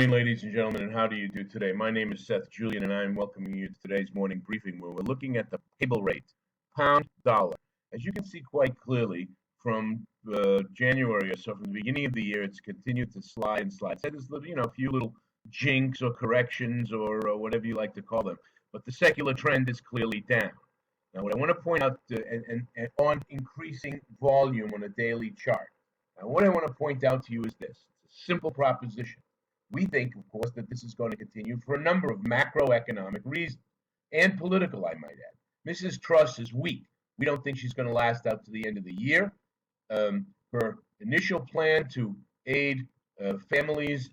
morning, ladies and gentlemen, and how do you do today? My name is Seth Julian, and I am welcoming you to today's morning briefing where we're looking at the table rate, pound dollar. As you can see quite clearly from January or so, from the beginning of the year, it's continued to slide and slide. So there's a few little jinks or corrections or whatever you like to call them, but the secular trend is clearly down. Now, what I want to point out and on increasing volume on a daily chart. Now, what I want to point out to you is this. It's a simple proposition. We think, of course, that this is going to continue for a number of macroeconomic reasons and political, I might add. Mrs. Truss is weak. We don't think she's going to last out to the end of the year. Her initial plan to aid families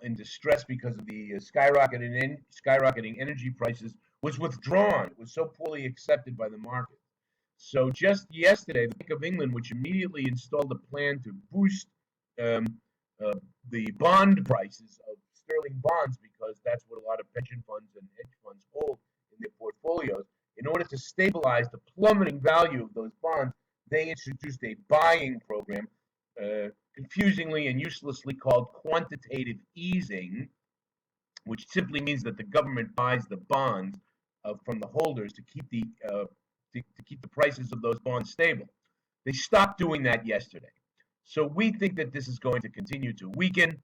in distress because of the skyrocketing energy prices was withdrawn. It was so poorly accepted by the market. So just yesterday, the Bank of England, which immediately installed a plan to boost the bond prices of sterling bonds, because that's what a lot of pension funds and hedge funds hold in their portfolios. In order to stabilize the plummeting value of those bonds, they introduced a buying program, confusingly and uselessly called quantitative easing, which simply means that the government buys the bonds from the holders to keep the prices of those bonds stable. They stopped doing that yesterday. So we think that this is going to continue to weaken.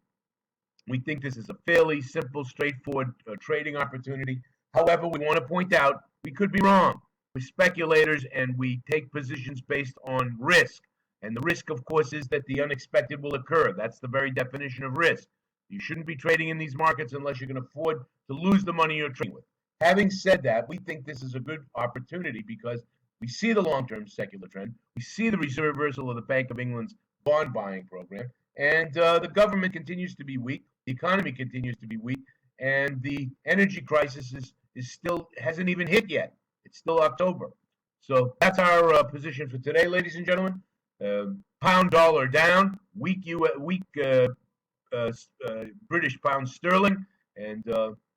We think this is a fairly simple, straightforward trading opportunity. However, we want to point out we could be wrong. We're speculators and we take positions based on risk. And the risk, of course, is that the unexpected will occur. That's the very definition of risk. You shouldn't be trading in these markets unless you can afford to lose the money you're trading with. Having said that, we think this is a good opportunity because we see the long-term secular trend. We see the reversal of the Bank of England's bond buying program, and the government continues to be weak, the economy continues to be weak, and the energy crisis is still hasn't even hit yet. It's still October. So that's our position for today, ladies and gentlemen. Pound dollar down, weak British pound sterling, and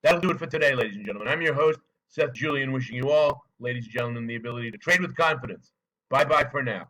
that'll do it for today, ladies and gentlemen. I'm your host, Seth Julian, wishing you all, ladies and gentlemen, the ability to trade with confidence. Bye-bye for now.